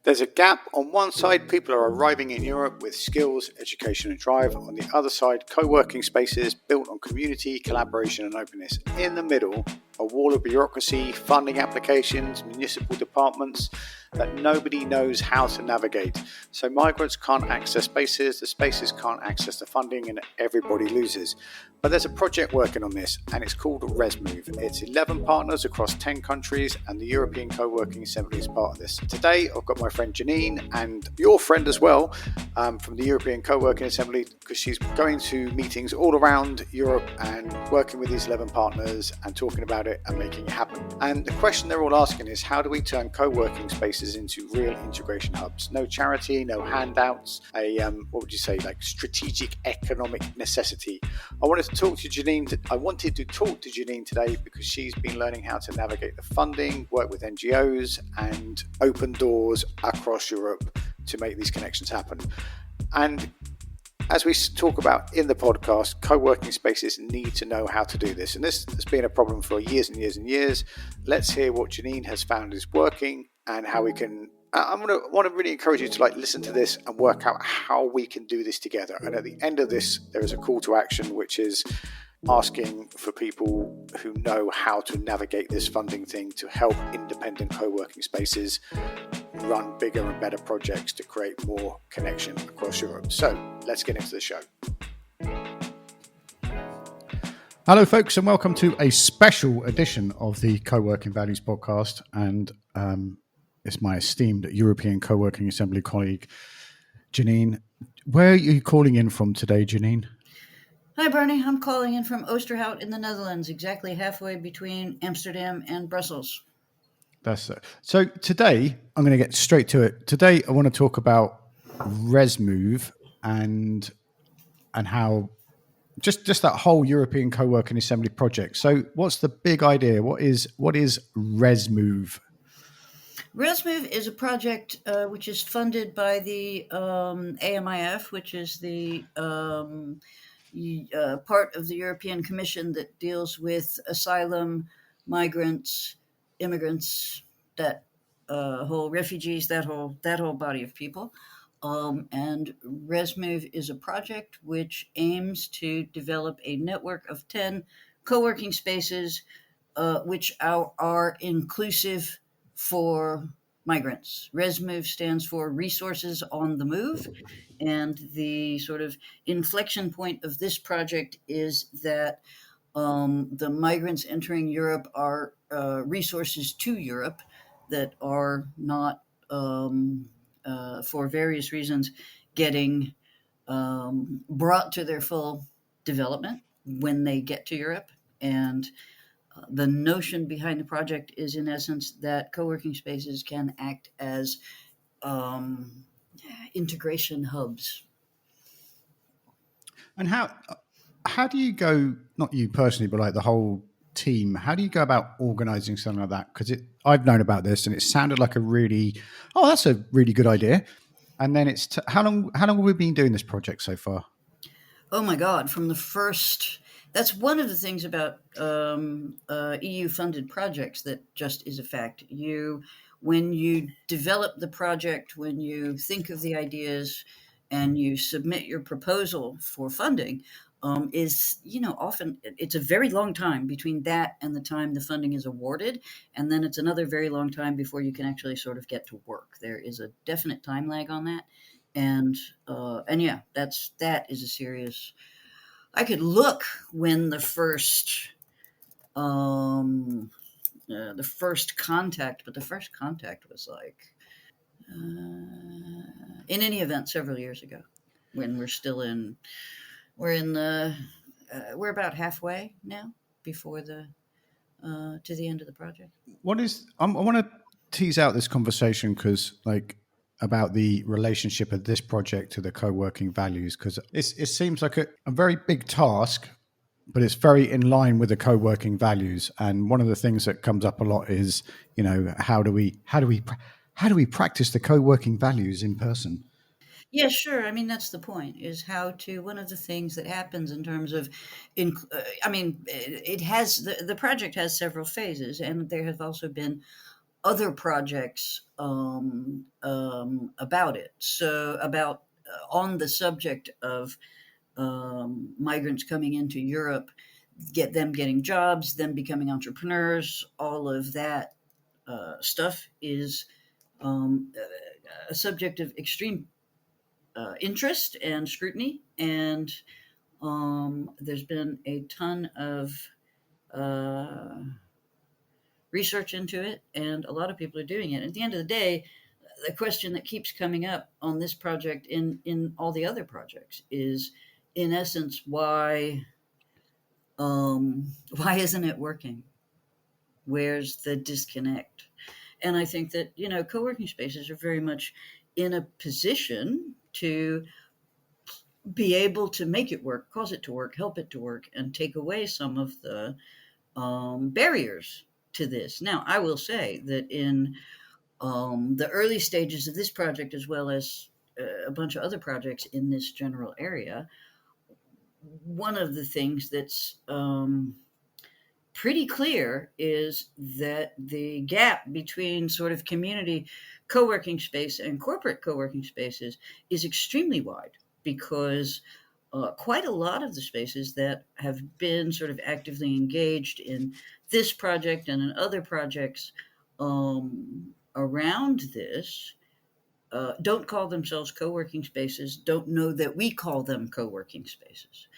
There's a gap. On one side, people are arriving in Europe with skills, education and drive. On the other side, co-working spaces built on community, collaboration and openness. In the middle, a wall of bureaucracy, funding applications, municipal departments that nobody knows how to navigate. So migrants can't access spaces, the spaces can't access the funding, and everybody loses. But there's a project working on this, and it's called ResMove. It's 11 partners across 10 countries, and the European Coworking Assembly is part of this. Today, I've got my friend Jeannine, and your friend as well, from the European Coworking Assembly, because she's going to meetings all around Europe and working with these 11 partners and talking about it and making it happen. And the question they're all asking is, how do we turn co-working spaces into real integration hubs? No charity, no handouts, what would you say, like strategic economic necessity. I wanted to talk to Jeannine today because she's been learning how to navigate the funding, work with NGOs and open doors across Europe to make these connections happen. And as we talk about in the podcast, co-working spaces need to know how to do this. And this has been a problem for years and years and years. Let's hear what Jeannine has found is working and how we can... I want to really encourage you to listen to this and work out how we can do this together. And at the end of this, there is a call to action, which is asking for people who know how to navigate this funding thing to help independent co-working spaces run bigger and better projects to create more connection across Europe. So let's get into the show. Hello, folks, and welcome to a special edition of the Co-working Values podcast. And it's my esteemed European Co-working Assembly colleague, Jeannine. Where are you calling in from today, Jeannine? Hi, Bernie. I'm calling in from Oosterhout in the Netherlands, exactly halfway between Amsterdam and Brussels. That's it. So today, I'm going to get straight to it. Today, I want to talk about ResMove and how just that whole European Co-working Assembly project. So what's the big idea? What is ResMove? ResMove is a project which is funded by the AMIF, which is the part of the European Commission that deals with asylum, migrants, immigrants, that whole refugees, that whole body of people. And ResMove is a project which aims to develop a network of 10 co-working spaces which are inclusive for migrants. ResMove stands for Resources on the Move, and the sort of inflection point of this project is that the migrants entering Europe are resources to Europe that are not, for various reasons, getting brought to their full development when they get to Europe. And the notion behind the project is, in essence, that co-working spaces can act as integration hubs. And how do you go, not you personally, but like the whole team, how do you go about organizing something like that? Because I've known about this and it sounded like that's a really good idea. And then how long have we been doing this project so far? Oh my God, from the first... That's one of the things about EU-funded projects that just is a fact. When you develop the project, when you think of the ideas and you submit your proposal for funding, often it's a very long time between that and the time the funding is awarded, and then it's another very long time before you can actually sort of get to work. There is a definite time lag on that, and that is a serious... I could look when the first contact, but the first contact was in any event several years ago, when we're about halfway now before to the end of the project. I want to tease out this conversation because about the relationship of this project to the co-working values, because it seems like a very big task, but it's very in line with the co-working values. And one of the things that comes up a lot is, how do we practice the co-working values in person? Yeah, sure. I mean, that's the point, is how to, one of the things that happens in terms of, I mean, it has, the project has several phases, and there have also been other projects about it. So, about on the subject of migrants coming into Europe, getting jobs, them becoming entrepreneurs, all of that stuff is a subject of extreme interest and scrutiny, and there's been a ton of uh, research into it, and a lot of people are doing it. At the end of the day, the question that keeps coming up on this project, in all the other projects, is, in essence, why isn't it working? Where's the disconnect? And I think that, co-working spaces are very much in a position to be able to make it work, cause it to work, help it to work, and take away some of the barriers to this. Now, I will say that in the early stages of this project, as well as a bunch of other projects in this general area, one of the things that's pretty clear is that the gap between sort of community co-working space and corporate co-working spaces is extremely wide, because quite a lot of the spaces that have been sort of actively engaged in this project and in other projects around this don't call themselves co-working spaces, don't know that we call them co-working spaces.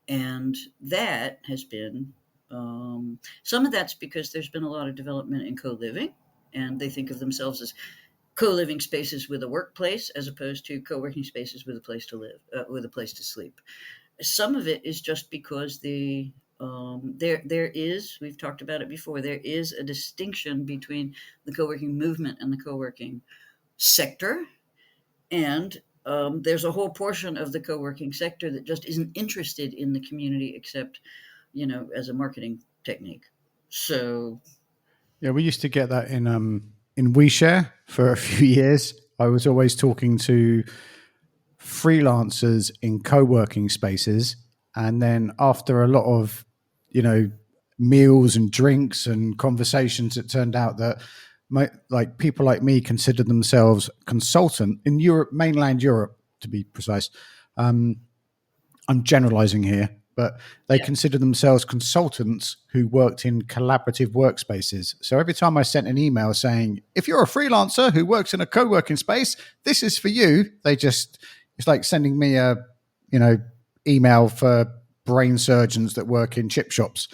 And that has been, some of that's because there's been a lot of development in co-living, and they think of themselves as co-living spaces with a workplace, as opposed to co-working spaces with a place to live, with a place to sleep. Some of it is just because there is, we've talked about it before, there is a distinction between the co-working movement and the co-working sector, and there's a whole portion of the co-working sector that just isn't interested in the community, except, as a marketing technique. So Yeah, we used to get that in WeShare for a few years. I was always talking to freelancers in co-working spaces, and then after a lot of meals and drinks and conversations, it turned out that like people like me considered themselves consultant in Europe, mainland Europe to be precise. I'm generalizing here, but they yeah, consider themselves consultants who worked in collaborative workspaces. So every time I sent an email saying, if you're a freelancer who works in a co-working space, this is for you, it's like sending me a, email for brain surgeons that work in chip shops.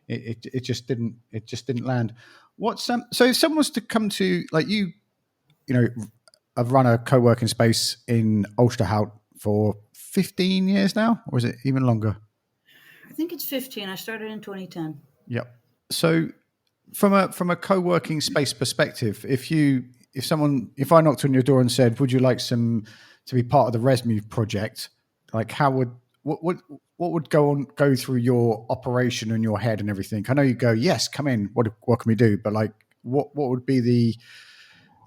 It just didn't land. So if someone was to come to, like, I've run a co-working space in Oosterhout for 15 years now, or is it even longer? I think it's 15. I started in 2010. Yep. So from a co-working space perspective, if I knocked on your door and said, would you like to be part of the ResMove project, like what would go through your operation and your head and everything? I know you go, yes, come in, what can we do? But like what would be the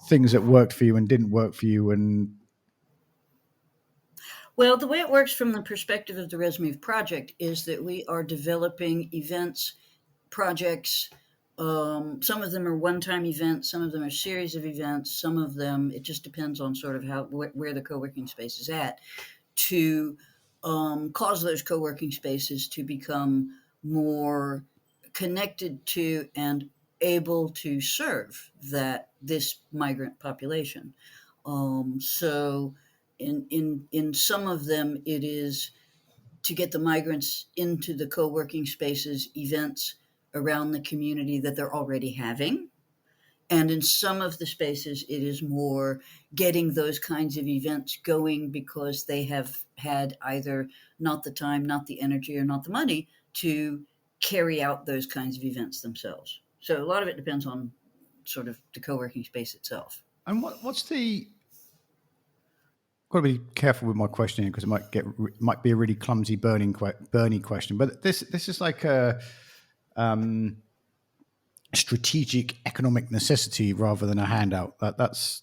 things that worked for you and didn't work for you? And Well, the way it works from the perspective of the ResMove project is that we are developing events, projects. Some of them are one-time events, some of them are series of events, some of them, it just depends on sort of where the co-working space is at, to cause those co-working spaces to become more connected to and able to serve this migrant population. So in some of them, it is to get the migrants into the co-working spaces events around the community that they're already having. And in some of the spaces, it is more getting those kinds of events going because they have had either not the time, not the energy, or not the money to carry out those kinds of events themselves. So a lot of it depends on sort of the co-working space itself. and what's the got to be careful with my questioning because it might be a really clumsy Bernie question, but this is like a strategic economic necessity rather than a handout. That's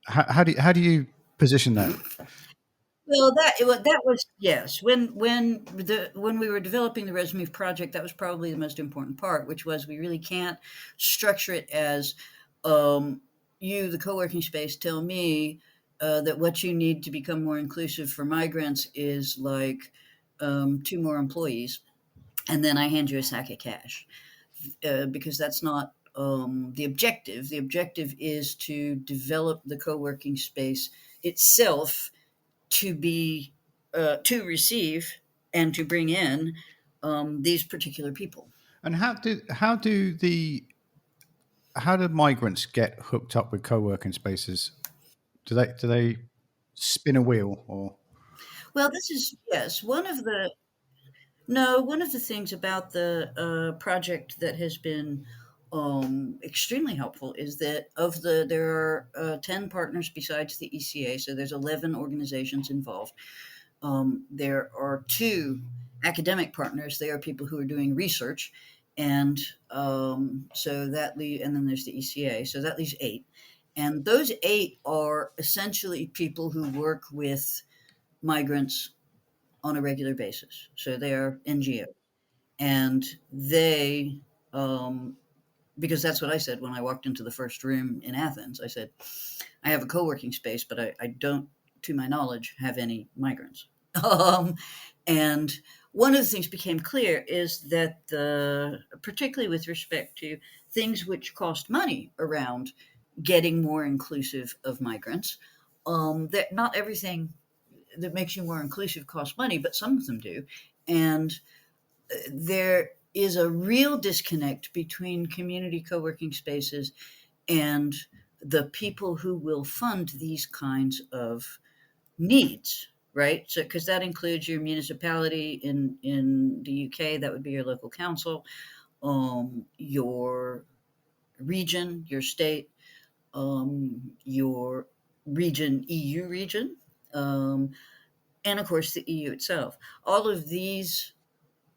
how do you position that? Well, that was yes. When we were developing the ResMove project, that was probably the most important part, which was we really can't structure it as you, the co-working space, tell me that what you need to become more inclusive for migrants is like 2 more employees, and then I hand you a sack of cash, because that's not the objective. The objective is to develop the co-working space itself to be to receive and to bring in these particular people. And how do migrants get hooked up with co-working spaces? Do they spin a wheel or? Well, this is yes one of the no one of the things about the project that has been extremely helpful is that there are 10 partners besides the ECA, so there's 11 organizations involved. There are 2 academic partners. They are people who are doing research, and so that and then there's the ECA, so that leaves 8. And those 8 are essentially people who work with migrants on a regular basis. So they are NGO, and they because that's what I said when I walked into the first room in Athens. I said, I have a co-working space, but I don't, to my knowledge, have any migrants. And one of the things became clear is that particularly with respect to things which cost money around getting more inclusive of migrants, that not everything that makes you more inclusive costs money, but some of them do. And there is a real disconnect between community co-working spaces and the people who will fund these kinds of needs, right? So, because that includes your municipality in the UK, that would be your local council, your region, your state, your region, EU region, and of course the EU itself. All of these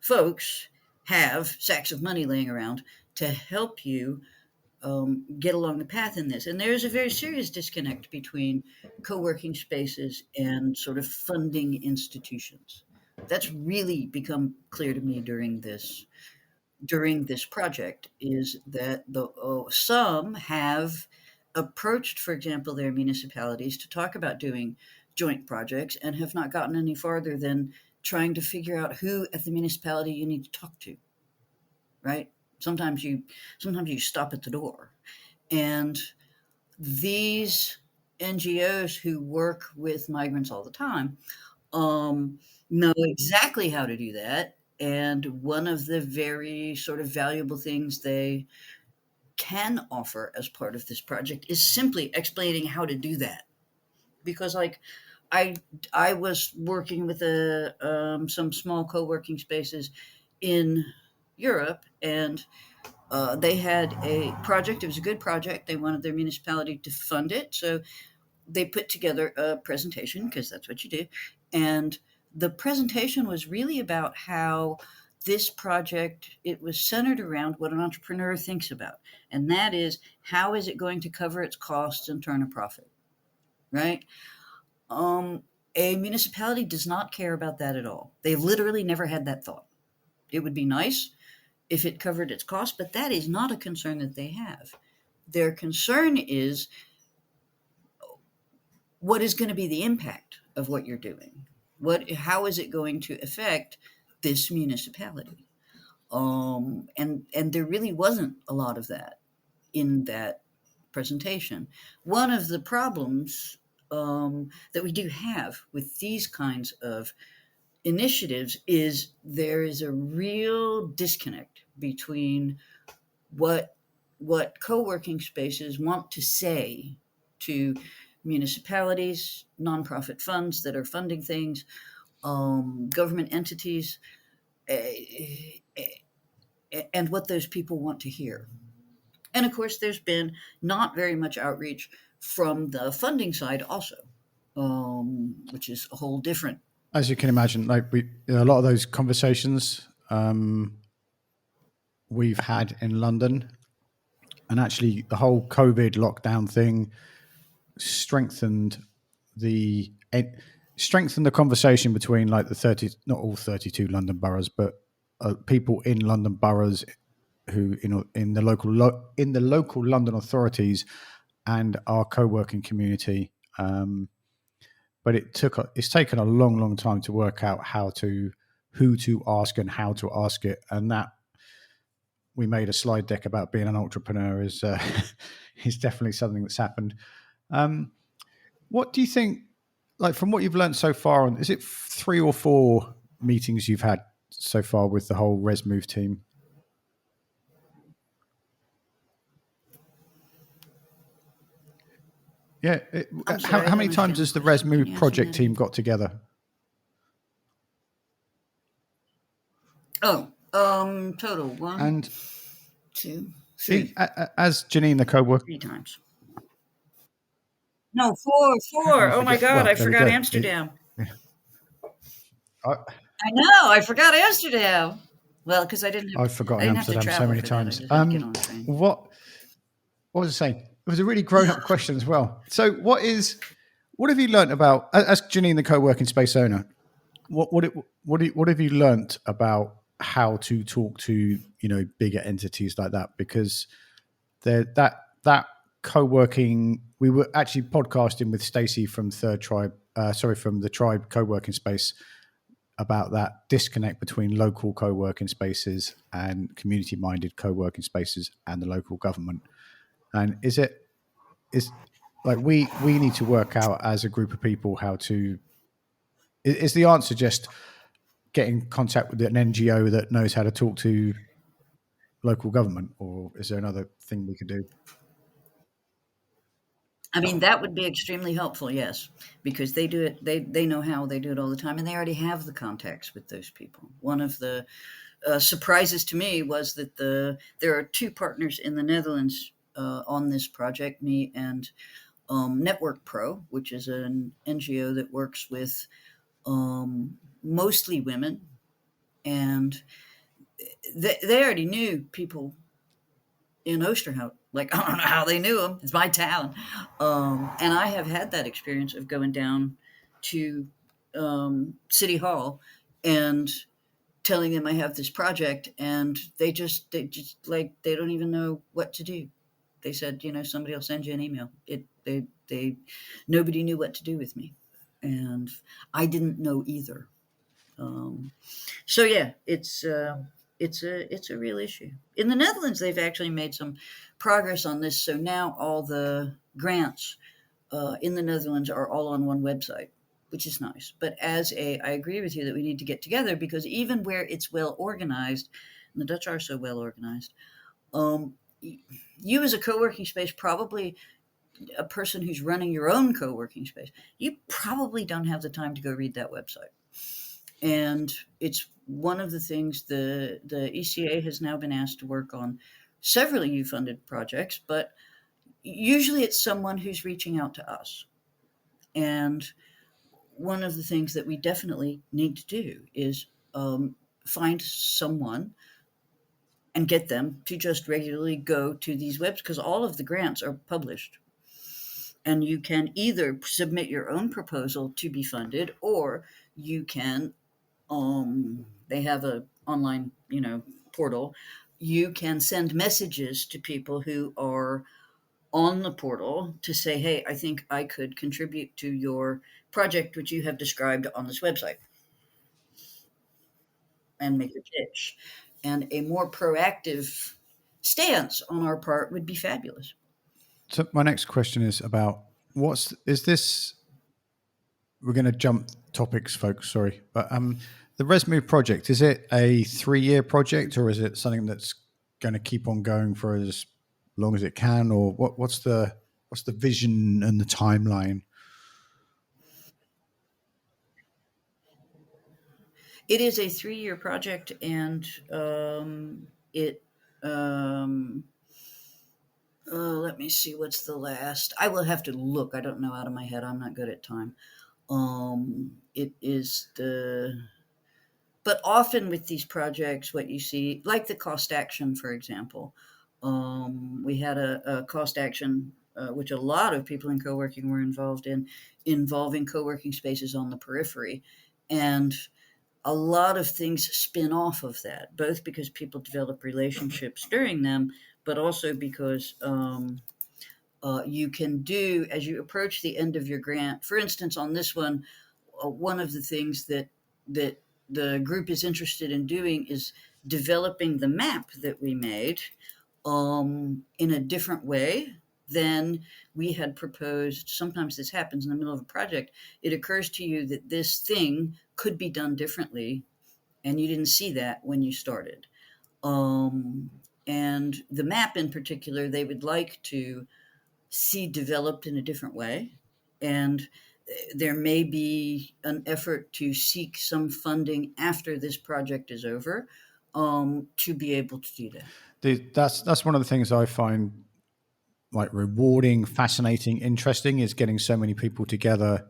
folks have sacks of money laying around to help you get along the path in this. And there's a very serious disconnect between co-working spaces and sort of funding institutions. That's really become clear to me during this project, is that some have approached, for example, their municipalities to talk about doing joint projects and have not gotten any farther than trying to figure out who at the municipality you need to talk to, right? Sometimes you stop at the door. And these NGOs who work with migrants all the time know exactly how to do that. And one of the very sort of valuable things they can offer as part of this project is simply explaining how to do that. Because like I was working with some small co-working spaces in Europe, and they had a project. It was a good project. They wanted their municipality to fund it, so they put together a presentation, because that's what you do. And the presentation was really about how this project, it was centered around what an entrepreneur thinks about, and that is, how is it going to cover its costs and turn a profit, right? A municipality does not care about that at all. They've literally never had that thought. It would be nice if it covered its costs, but that is not a concern that they have. Their concern is, what is going to be the impact of what you're doing? How is it going to affect this municipality? And there really wasn't a lot of that in that presentation. One of the problems that we do have with these kinds of initiatives is there is a real disconnect between what co-working spaces want to say to municipalities, nonprofit funds that are funding things, government entities, and what those people want to hear. And of course, there's been not very much outreach from the funding side also, which is a whole different. As you can imagine, like a lot of those conversations we've had in London, and actually the whole COVID lockdown thing strengthened strengthen the conversation between like the 30, not all 32 London boroughs, but people in London boroughs who in the local London authorities and our co-working community. But it's taken a long time to work out who to ask and how to ask it, and that we made a slide deck about being an entrepreneur is is definitely something that's happened. What do you think, like from what you've learned so far, is it 3 or 4 meetings you've had so far with the whole ResMove team? Yeah. How many times has the ResMove project team got together? Total 1 and 2, 3. As Jeannine, the co-worker, 3 times. No, 4. Oh my God, I forgot Amsterdam. I know, I forgot Amsterdam. Well, because I've forgotten Amsterdam so many times. What was I saying? It was a really grown-up question as well. So, what have you learned about, as Jeannine, the co-working space owner? What have you learnt about how to talk to bigger entities like that? Because that co-working, we were actually podcasting with Stacey from from the Tribe co-working space about that disconnect between local co-working spaces and community-minded co-working spaces and the local government. And is like we need to work out as a group of people how to. Is the answer just get in contact with an NGO that knows how to talk to local government, or is there another thing we could do? I mean, that would be extremely helpful, yes, because they do it. They know how, they do it all the time, and they already have the contacts with those people. One of the surprises to me was that there are 2 partners in the Netherlands on this project, me and Network Pro, which is an NGO that works with mostly women, and they already knew people in Oosterhout. Like, I don't know how they knew them. It's my town. And I have had that experience of going down to City Hall and telling them I have this project, and they just like, they don't even know what to do. They said, somebody will send you an email. Nobody knew what to do with me, and I didn't know either. So yeah, it's a real issue. In the Netherlands, they've actually made some progress on this. So now all the grants in the Netherlands are all on one website, which is nice. But I agree with you that we need to get together, because even where it's well organized, and the Dutch are so well organized, you as a co-working space, probably a person who's running your own co-working space, you probably don't have the time to go read that website. And it's one of the things the ECA has now been asked to work on several EU-funded projects, but usually it's someone who's reaching out to us. And one of the things that we definitely need to do is find someone and get them to just regularly go to these webs, because all of the grants are published. And you can either submit your own proposal to be funded, or you can they have a online, portal. You can send messages to people who are on the portal to say, hey, I think I could contribute to your project, which you have described on this website, and make a pitch. And a more proactive stance on our part would be fabulous. So my next question is about we're going to jump topics, folks, sorry, but the ResMove project, is it a 3-year project, or is it something that's going to keep on going for as long as it can, or what's the vision and the timeline? It is a 3-year project, and let me see, what's the last? I will have to look. I don't know out of my head. I'm not good at time. It is but often with these projects, what you see, like the cost action, for example, we had a cost action which a lot of people in co-working were involved in, involving co-working spaces on the periphery. And a lot of things spin off of that, both because people develop relationships during them, but also because you can do, as you approach the end of your grant, for instance, on this one, one of the things that the group is interested in doing is developing the map that we made in a different way than we had proposed. Sometimes this happens in the middle of a project. It occurs to you that this thing could be done differently, and you didn't see that when you started. And the map in particular, they would like to see developed in a different way. And there may be an effort to seek some funding after this project is over to be able to do that. That's one of the things I find like rewarding, fascinating, interesting is getting so many people together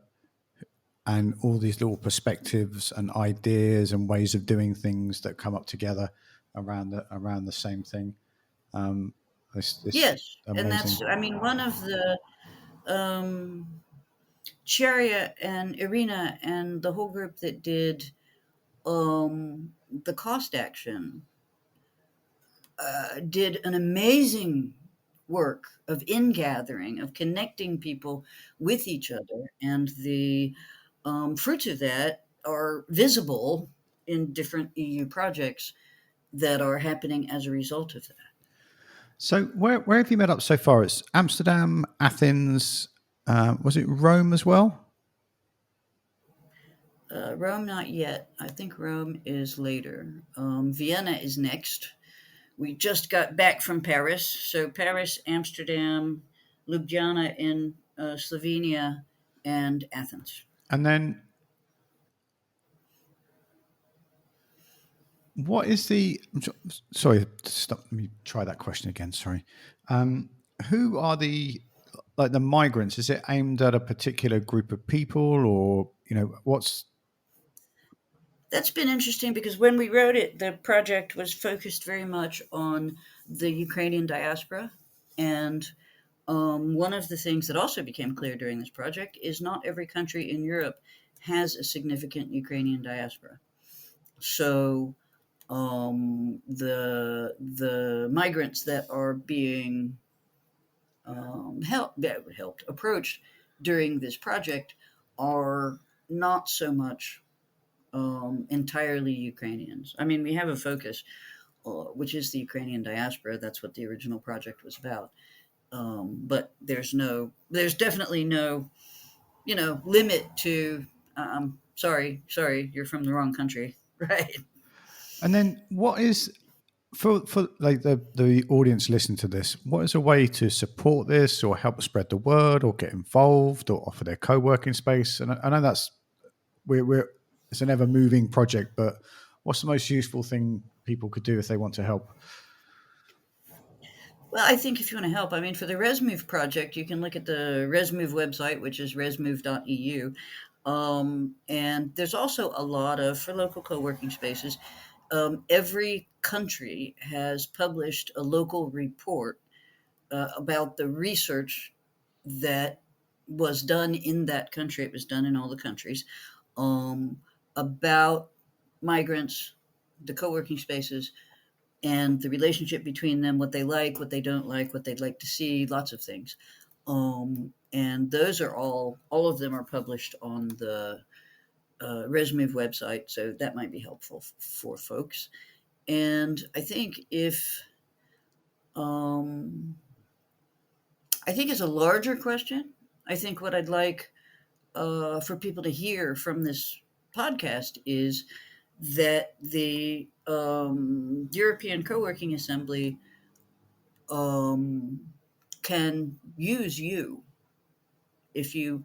and all these little perspectives and ideas and ways of doing things that come up together around the same thing. It's Yes, and amazing. that's, I mean, one of the Cheria and Irina and the whole group that did the cost action did an amazing work of ingathering, of connecting people with each other, and the fruits of that are visible in different EU projects that are happening as a result of that. So where have you met up so far? It's Amsterdam, Athens. Was it Rome as well? Rome, not yet. I think Rome is later. Vienna is next. We just got back from Paris. So Paris, Amsterdam, Ljubljana in Slovenia, and Athens. And then what is the? Sorry, stop. Let me try that question again. Sorry. Who are the migrants? Is it aimed at a particular group of people, or what's? That's been interesting because when we wrote it, the project was focused very much on the Ukrainian diaspora. And one of the things that also became clear during this project is not every country in Europe has a significant Ukrainian diaspora. So the migrants that are being approached during this project are not so much entirely Ukrainians. I mean, we have a focus, which is the Ukrainian diaspora. That's what the original project was about. But there's definitely no, limit to. Sorry, you're from the wrong country, right? And then what is for like the audience listening to this? What is a way to support this, or help spread the word, or get involved, or offer their co-working space? And I know that's we're it's an ever moving project, but what's the most useful thing people could do if they want to help? Well, I think if you want to help, I mean, for the ResMove project, you can look at the ResMove website, which is resmove.eu. And there's also a lot of, for local co-working spaces, every country has published a local report about the research that was done in that country. It was done in all the countries about migrants, the co-working spaces, and the relationship between them, what they like, what they don't like, what they'd like to see, lots of things. And those are all of them are published on the ResMove website, so that might be helpful for folks. And I think I think it's a larger question. I think what I'd like for people to hear from this podcast is that the European Coworking Assembly can use you if you,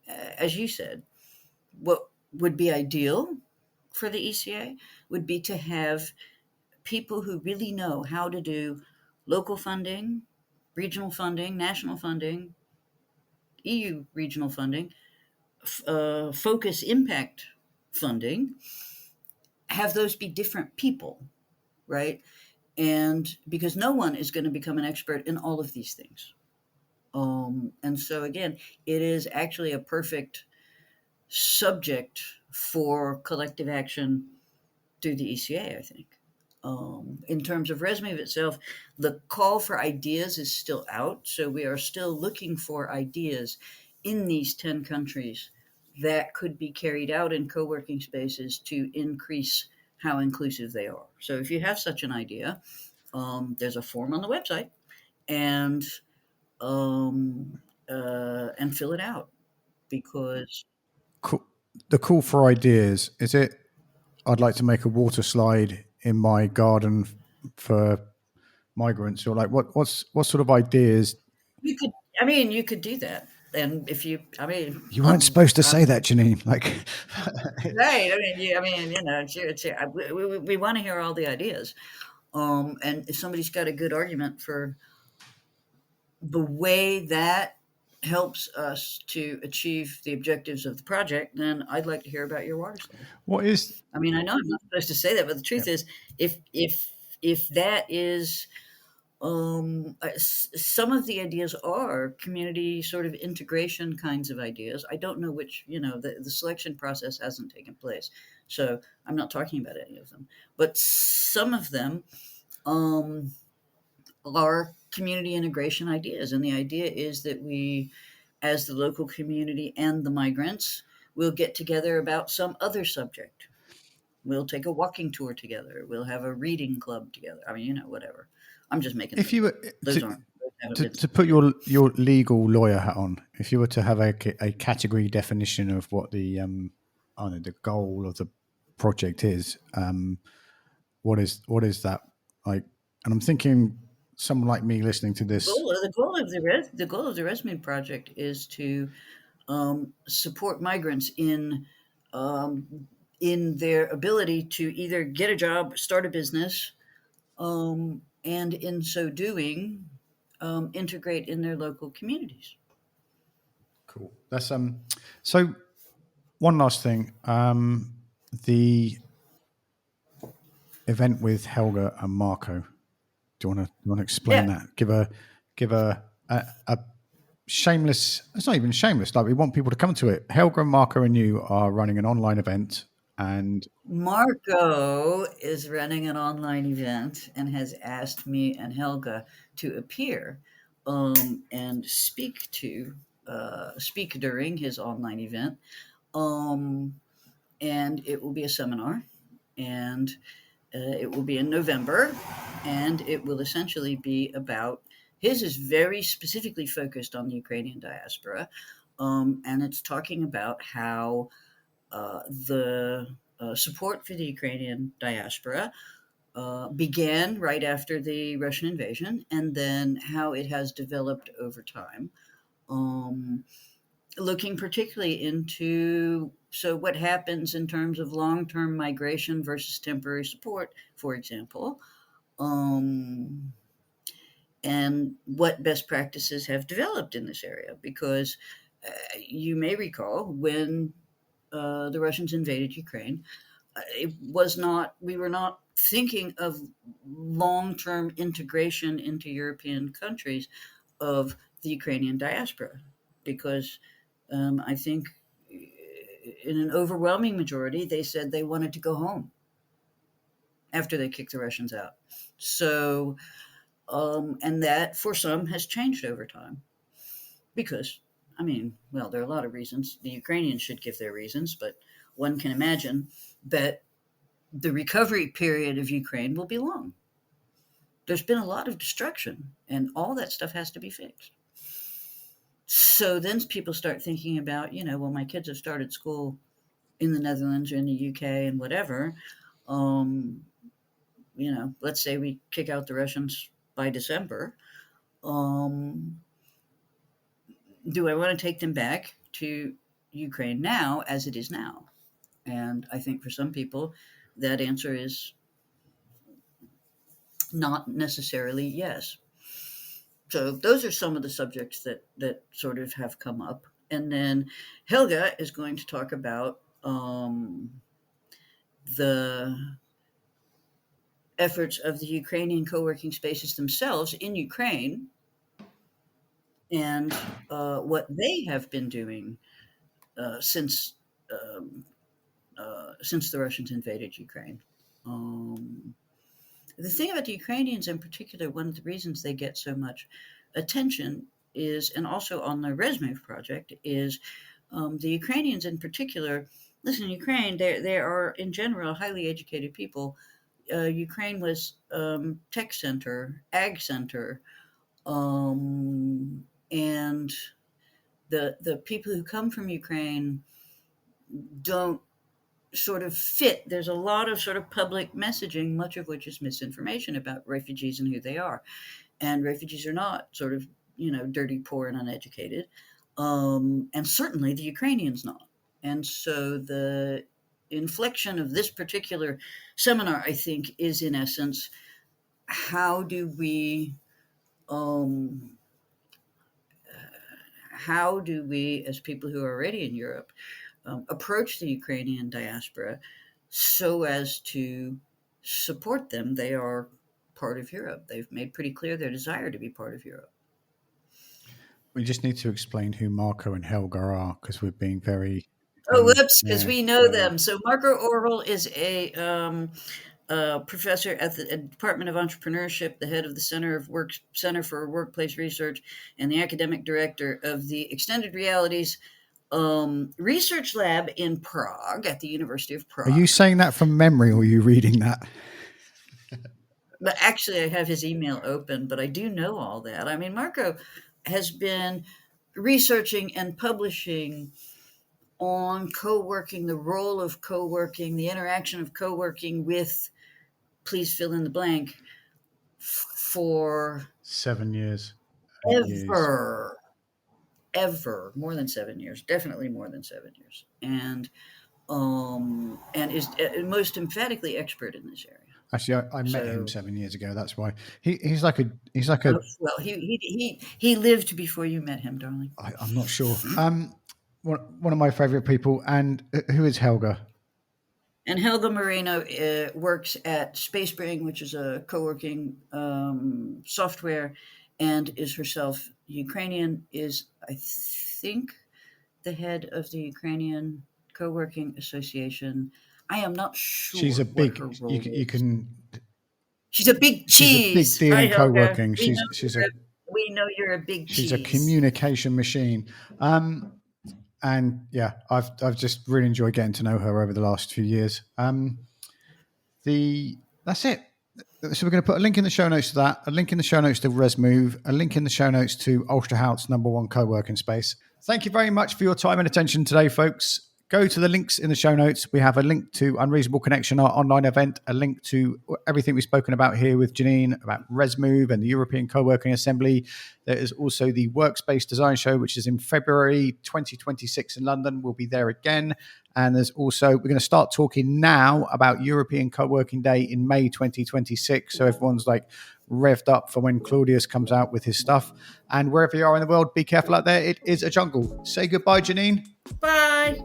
as you said, what would be ideal for the ECA would be to have people who really know how to do local funding, regional funding, national funding, EU regional funding, focus impact funding, have those be different people, right? And because no one is going to become an expert in all of these things. And so again, it is actually a perfect subject for collective action through the ECA, I think. In terms of ResMove itself, the call for ideas is still out. So we are still looking for ideas in these 10 countries that could be carried out in co-working spaces to increase how inclusive they are. So if you have such an idea, there's a form on the website, and fill it out, because Cool. The call for ideas, is it, I'd like to make a water slide in my garden for migrants, or like what sort of ideas? you could, you could do that. And if you, You weren't supposed to say that, Jeannine. Like, right. We want to hear all the ideas. And if somebody's got a good argument for the way that helps us to achieve the objectives of the project, then I'd like to hear about your water slide. what is I know I'm not supposed to say that, but the truth is, if that is, some of the ideas are community sort of integration kinds of ideas. I don't know which, the selection process hasn't taken place, so I'm not talking about any of them. But some of them are community integration ideas, and the idea is that we, as the local community and the migrants, will get together about some other subject. We'll take a walking tour together. We'll have a reading club together. Whatever. I'm just making if you were those aren't. to put your legal lawyer hat on, if you were to have a category definition of what the I don't know, the goal of the project is, what is that like? And I'm thinking someone like me listening to this. The goal of the ResMed project is to support migrants in their ability to either get a job, start a business, and in so doing, integrate in their local communities. Cool. That's so one last thing. The event with Helga and Marko. Do you want to explain Yeah. that? Give a shameless. It's not even shameless. Like, we want people to come to it. Helga and Marko and you are running an online event, and Marko is running an online event and has asked me and Helga to appear and speak during his online event. And it will be a seminar, and it will be in November, and it will essentially be about, his is very specifically focused on the Ukrainian diaspora, and it's talking about how the support for the Ukrainian diaspora began right after the Russian invasion, and then how it has developed over time. Looking particularly into what happens in terms of long-term migration versus temporary support, for example, and what best practices have developed in this area. Because you may recall when the Russians invaded Ukraine, we were not thinking of long-term integration into European countries of the Ukrainian diaspora, because I think in an overwhelming majority, they said they wanted to go home after they kicked the Russians out. So, and that for some has changed over time, because, there are a lot of reasons. The Ukrainians should give their reasons, but one can imagine that the recovery period of Ukraine will be long. There's been a lot of destruction, and all that stuff has to be fixed. So then people start thinking about, my kids have started school in the Netherlands or in the UK and whatever. Let's say we kick out the Russians by December. Do I want to take them back to Ukraine now as it is now? And I think for some people, that answer is not necessarily yes. So those are some of the subjects that sort of have come up. And then Helga is going to talk about the efforts of the Ukrainian co-working spaces themselves in Ukraine and what they have been doing since um, since the Russians invaded Ukraine. The thing about the Ukrainians in particular, one of the reasons they get so much attention is, and also on the ResMove project, is the Ukrainians in particular. Listen, Ukraine, they are in general highly educated people. Ukraine was tech center, ag center, and the people who come from Ukraine don't sort of fit. There's a lot of sort of public messaging, much of which is misinformation about refugees and who they are. And refugees are not sort of, dirty, poor, and uneducated. And certainly the Ukrainians not. And so the inflection of this particular seminar, I think, is in essence, how do we um, as people who are already in Europe, approach the Ukrainian diaspora so as to support them? They are part of Europe. They've made pretty clear their desire to be part of Europe. We just need to explain who Marko and Helga are, because we're being very... Oh, whoops, because yeah, we know them. So Marko Orel is a professor at the Department of Entrepreneurship, the head of the Center for Workplace Research, and the academic director of the Extended Realities Research Lab in Prague at the University of Prague. Are you saying that from memory, or are you reading that? But actually, I have his email open, but I do know all that. I mean, Marko has been researching and publishing on co-working, the role of co-working, the interaction of co-working with, please fill in the blank, for 7 years. Ever more than 7 years, definitely more than 7 years, and is most emphatically expert in this area. Actually, I met him 7 years ago. That's why he's like a. Well, he lived before you met him, darling. I'm not sure. One of my favorite people. And who is Helga? And Helga Moreno works at SpaceBring, which is a co-working software, and is herself Ukrainian. Is, I think, the head of the Ukrainian Coworking Association. I am not sure. She's a big. What her role You can. She's a big cheese. She's a big deal in co-working. We know you're a big cheese. She's a communication machine. And yeah, I've just really enjoyed getting to know her over the last few years. That's it. So we're going to put a link in the show notes to that, a link in the show notes to ResMove, a link in the show notes to Oosterhout's #1 co-working space. Thank you very much for your time and attention today, folks. Go to the links in the show notes. We have a link to Unreasonable Connection, our online event, a link to everything we've spoken about here with Jeannine about ResMove and the European Coworking Assembly. There is also the Workspace Design Show, which is in February 2026 in London. We'll be there again. And there's also, we're going to start talking now about European Coworking Day in May 2026. So everyone's like revved up for when Claudius comes out with his stuff. And wherever you are in the world, be careful out there. It is a jungle. Say goodbye, Jeannine. Bye.